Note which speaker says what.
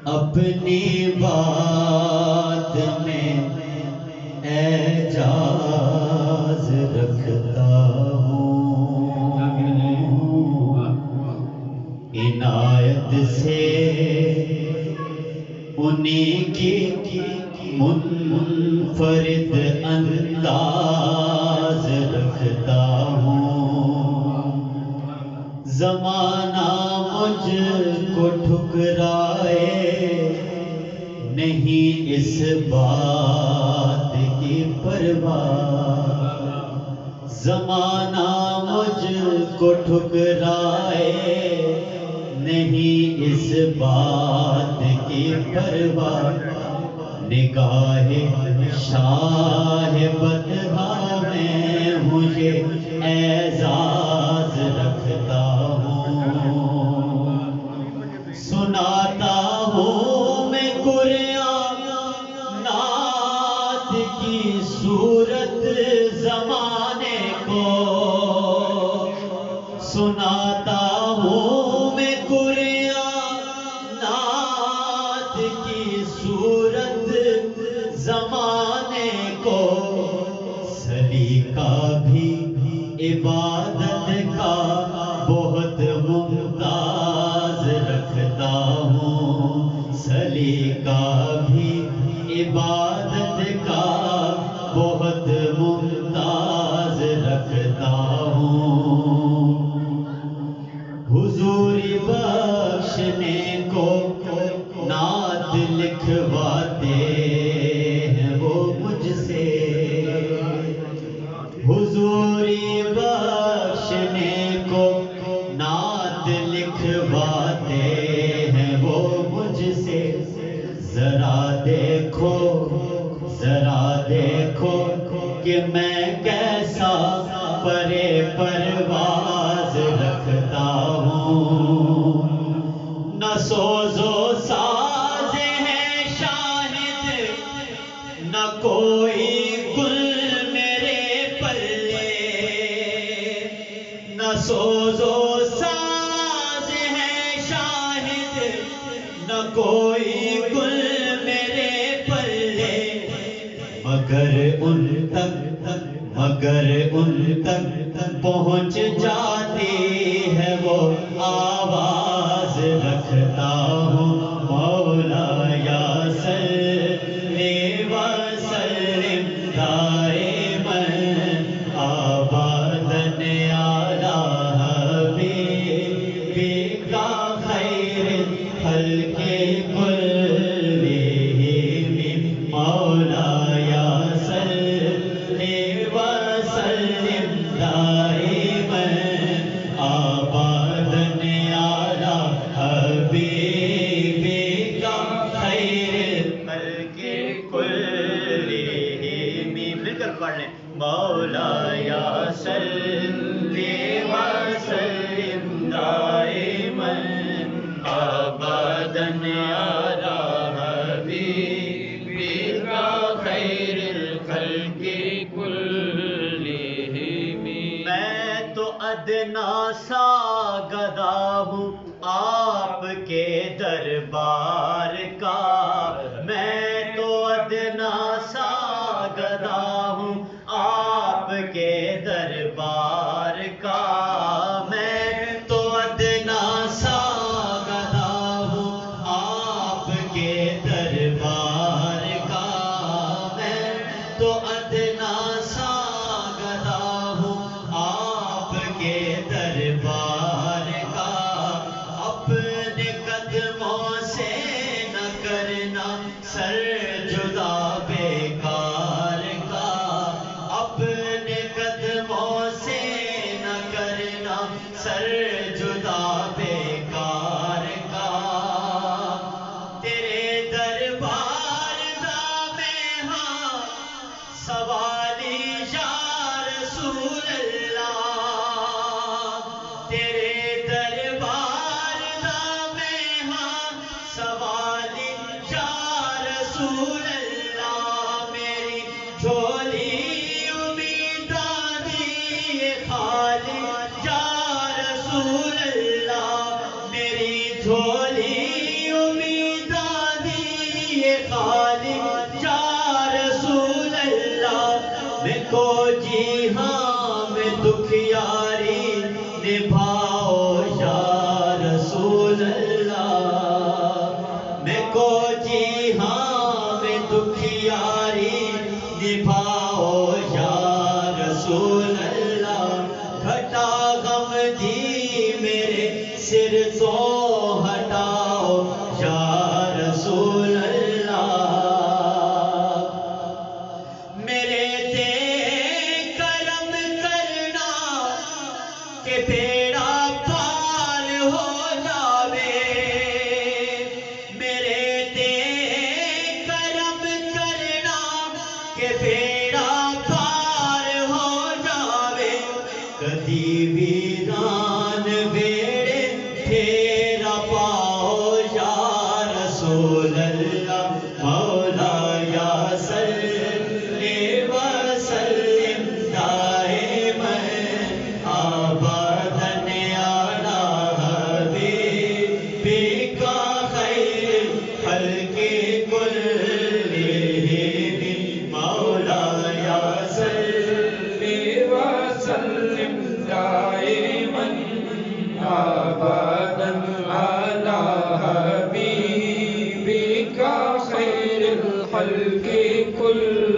Speaker 1: اپنی بات میں اعجاز رکھتا ہوں، عنایت سے انہی کی منفرد انداز رکھتا ہوں۔ زمانہ مجھ کو ٹھکرائے نہیں اس بات کی پرواہ، زمانہ مجھ کو ٹھکرائے نہیں اس بات کی پرواہ، نگاہ شاہ بدحا میں مجھے اعزاز رکھتا ہوں۔ سناتا ہوں میں قرآن نعت کی صورت زمانے کو، سناتا ہوں میں قرآن نعت کی صورت زمانے کو، سلیقہ بھی عبادت کا بہت ممتاز رکھتا ہوں، سلیقہ بھی عبادت کا بہت ممتاز رکھتا ہوں۔ حضوری بخشنے کو نعت لکھواتے ہیں وہ مجھ سے، حضوری بخشنے کو نعت لکھواتے ہیں وہ مجھ سے، ذرا دیکھو کہ میں کیسا پرے پرواز رکھتا ہوں۔ نہ سوز و ساز ہے شاہد نہ کوئی گل میرے پلے، نہ سوز و ساز ہے شاہد نہ کوئی گل میرے پلے، مگر ان تک پہنچ جاتی ہے وہ آواز رکھتا ہوں۔ مولا یا صلی وسلم دائما ابدا علی حبیبک خیر الخلق کلہم، مولا یا صلی وسلم دائما ابدا علی حبیبک خیر الخلق کلہم، مل کر پڑھ لیں، مولا یا صلی وسلم دائما ابدا علی حبیبک خیر الخلق کلہم۔ میں تو ادنا سا گدا ہوں آپ کے دربار کا، میں تو ادنا سا گدا ہوں آپ کے دربار کا، میں تو ادنا سا گدا ہوں آپ کے دربار کا، میں تو ادنا سا گدا ہوں آپ کے دربار کا، اپنے قدموں سے نہ کرنا سر جدا بیکار کا، اپنے قدموں سے نہ کرنا سر جدا بیکار کا، تیرے دربار دا میں ہاں سوالی یا رسول اللہ، تیرے دربار دا میں ہاں سوالی یا رسول رسول اللہ میں کو جی ہاں میں دکھیاری نبھاؤ یا رسول اللہ گھٹا غم دی میرے سر تو ہٹاؤ یا رسول اللہ میرے تے کرم کرنا کہ بیڑا پار ہو جاوے میرے تے کرم کرنا کہ بیڑا پار ہو جاوے کدی ویران بیڑے پھیرا پاؤ یا رسول اللہ مولا یا صلی وسلم دائما ابدا علی حبیبک خیر الخلق کلہم مولا یا صلی
Speaker 2: وسلم دائما ابدا على حبيبك خير الخلق كلهم